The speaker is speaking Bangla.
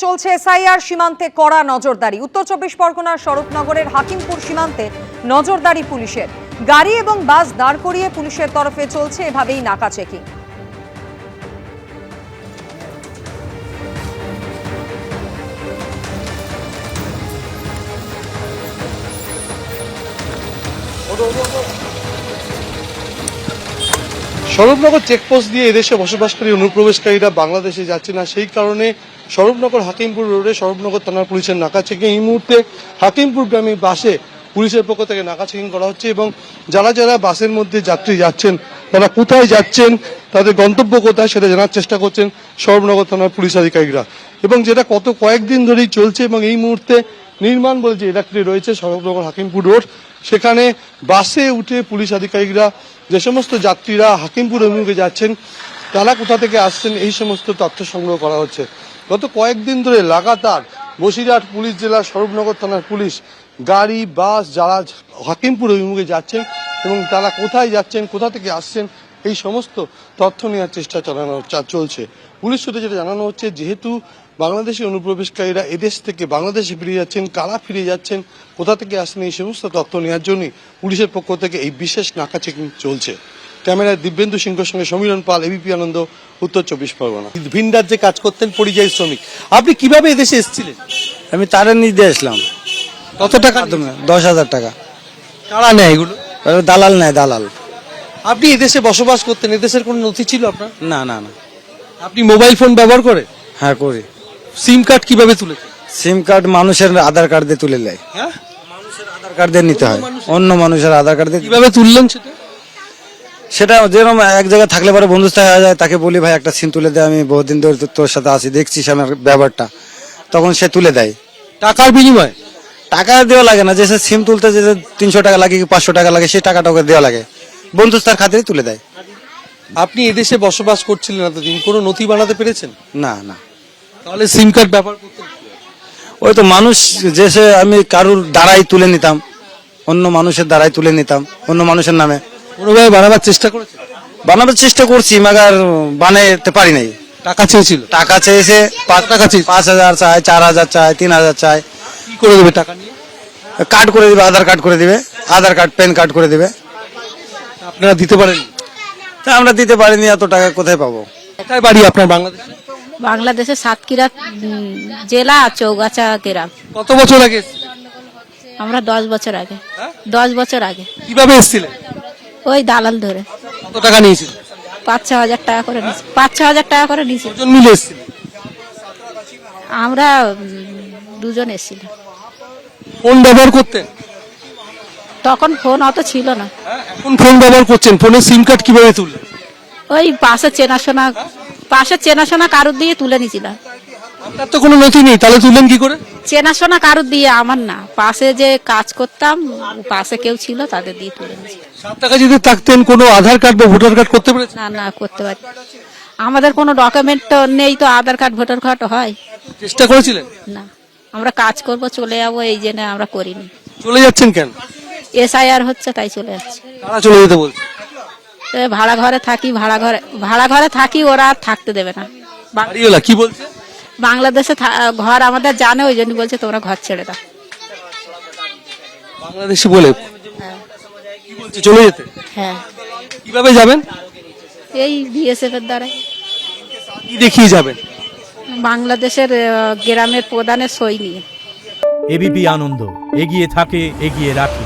চলছে এসআইআর, সীমান্তে কড়া নজরদারি। উত্তর 24 পরগনার স্বরূপনগরের হাকিমপুর সীমান্তে নজরদারি পুলিশের। গাড়ি এবং বাস দাঁড় করিয়ে পুলিশের তরফে চলছে এভাবেই নাকা চেকিং। স্বরূপনগর চেকপোস্ট দিয়ে এদেশে বসবাসকারী অনুপ্রবেশকারীরা বাংলাদেশে যাচ্ছে না, সেই কারণে স্বরূপনগর হাকিমপুর রোডে স্বরূপনগর থানার পুলিশের নাকা চেকিং। এই মুহূর্তে হাকিমপুর গ্রামে বাসে পুলিশের পক্ষ থেকে নাকা চেকিং করা হচ্ছে এবং যারা যারা বাসের মধ্যে যাত্রী যাচ্ছেন তারা কোথায় যাচ্ছেন, তাদের গন্তব্য কোথায় সেটা জানার চেষ্টা করছেন স্বরূপনগর থানার পুলিশ আধিকারিকরা। এবং যেটা কয়েকদিন ধরেই চলছে এবং এই মুহূর্তে নির্মাণ বলে যে এলাকাটি রয়েছে স্বরূপনগর হাকিমপুর রোড, সেখানে বাসে উঠে পুলিশ আধিকারিকরা যে সমস্ত যাত্রীরা হাকিমপুর অভিমুখে যাচ্ছেন তারা কোথা থেকে আসছেন এই সমস্ত তথ্য সংগ্রহ করা হচ্ছে। গত কয়েকদিন ধরে লাগাতার বসিরহাট পুলিশ জেলার স্বরূপনগর থানার পুলিশ গাড়ি বাস যারা হাকিমপুর অভিমুখে যাচ্ছেন এবং তারা কোথায় যাচ্ছেন কোথা থেকে আসছেন এই সমস্ত তথ্য নেওয়ার চেষ্টা চলছে। পুলিশ সূত্রে যেটা জানানো হচ্ছে, যেহেতু বাংলাদেশি অনুপ্রবেশকারীরা এদেশ থেকে বাংলাদেশে ফিরে যাচ্ছেন, কারা ফিরে যাচ্ছেন, কোথা থেকে আসছেন এই সমস্ত তথ্য নেওয়ার জন্যই পুলিশের পক্ষ থেকে এই বিশেষ নাকা চেকিং চলছে। ক্যামেরায় দিব্যেন্দু সিংহের সঙ্গে সমীরণ পাল, এবিপি আনন্দ, উত্তর 24 পরগনা। ভিন রাজ্যে কাজ করতেন, পরিযায়ী শ্রমিক। আপনি কিভাবে এদেশে এসেছিলেন? আমি তারের নিচ দিয়ে আসলাম। কত টাকা? 10,000 টাকা। কারা নেয় এগুলো? দালাল নেয়, দালাল। আপনি এদেশে বসবাস করতেন, এদেশের কোনো নথি ছিল আপনার? না না না। আপনি মোবাইল ফোন ব্যবহার করে? হ্যাঁ করি। সিম কার্ড কিভাবে তুলেছেন? সিম কার্ড মানুষের আধার কার্ড দিয়ে তুলে নেয়। হ্যাঁ, মানুষের আধার কার্ড দিয়ে নিতে হয়, অন্য মানুষের আধার কার্ড দিয়ে। কিভাবে তুললেন সেটা? সেটা যেরকম এক জায়গায় থাকলে পরে বন্ধুত্ব হয়ে যায়, তাকে বলি ভাই একটা সিম তুলে দেয়, আমি বহুদিন ধরে তোর সাথে আছি, দেখছিস আমার ব্যবহারটা, তখন সে তুলে দেয়। টাকার বিনিময়ে? টাকা দেওয়া লাগে না, যে সিম তুলতে যে 300 টাকা লাগে কি 500 টাকা লাগে, সেই টাকাটা ওকে দেওয়া লাগে, বন্ধুত্বের খাতিরে তুলে দেয়। আপনি এদেশে বসবাস করছিলেন এতদিন, কোনো নথি বানাতে পেরেছেন? না না। তাহলে সিম কার্ড ব্যবহার করতেন? ওই তো মানুষ যে আমি কারুর দ্বারাই তুলে নিতাম, অন্য মানুষের দ্বারাই তুলে নিতাম, অন্য মানুষের নামে। কোনোভাবে বানাবার চেষ্টা করেছেন? বানাবার চেষ্টা করছি, মাগার বানাতে পারি নাই। টাকা চেয়েছিল? টাকা চেয়েছে, 5 টাকা চেয়েছে? 5,000 চায়, 4,000 চায়, 3,000 চায়। কি করে দেবে টাকা নিয়ে? কার্ড করে দিবে, আধার কার্ড করে দিবে, আধার কার্ড প্যান কার্ড করে দিবে। আপনারা দিতে পারেন? তা আমরা দিতে পারিনি, এত টাকা কোথায় পাবো? কোথায় বাড়ি আপনার বাংলাদেশে? বাংলাদেশের সাতক্ষীরা জেলা, চৌগাছা গ্রাম। কত বছর আগে এসেছিলেন? আমরা 10 বছর আগে। হ্যাঁ? 10 বছর আগে। কিভাবে এসেছিলেন? ওই দালাল ধরে কত টাকা নিয়েছিলেন? 5-6 হাজার টাকা করে নিয়েছি। 5-6 হাজার টাকা করে নিয়েছি। কজন মিলে এসেছিলেন? আমরা দুজন এসেছিলাম। ফোন ব্যবহার করতেন? তখন ফোন অত ছিল না। এখন ফোন ব্যবহার করছেন, ফোনে সিম কার্ড কিভাবে তুললেন? ওই পাশে চেনাশোনা কারুর দিয়ে তুলে নিয়েছিলাম। আপনার তো কোনো নথি নেই, তাহলে তুললেন কি করে? চেনাশোনা কারুর দিয়ে, আমার না, পাশে যে কাজ করতাম পাশে কেউ ছিল, তাদের দিয়ে তুলে নিয়েছি। 7 টাকা যদি থাকতেন, কোনো আধার কার্ড বা ভোটার কার্ড করতে পেরেছেন? না না, করতে পারি। আমাদের কোনো ডকুমেন্ট তো নেই, তো আধার কার্ড ভোটার কার্ড হয় চেষ্টা করেছিলেন? না। আমরা কাজ করব, চলে যাবো, এই জন্য আমরা করিনি। চলে যাচ্ছেন কেন? এসআইআর হচ্ছে তাই চলে যাচ্ছে। তারা চলে যেতে বলছে? ভাড়া ঘরে থাকি, ওরা আর থাকতে দেবে না। বাড়িওয়ালা কি বলছে? বাংলাদেশে ঘর আমাদের জানে, ওই জন্য বলছে তোমরা ঘর ছেড়ে দাও। বাংলাদেশি বলে হ্যাঁ কি বলছে চলে যেতে? হ্যাঁ, কিভাবে যাবেন? এই বিএসএফ এর দ্বারা। কি দেখিয়ে যাবেন? বাংলাদেশের গ্রামের প্রধানের সই নিয়ে। এবিপি আনন্দ, এগিয়ে থাকে, এগিয়ে রাখে।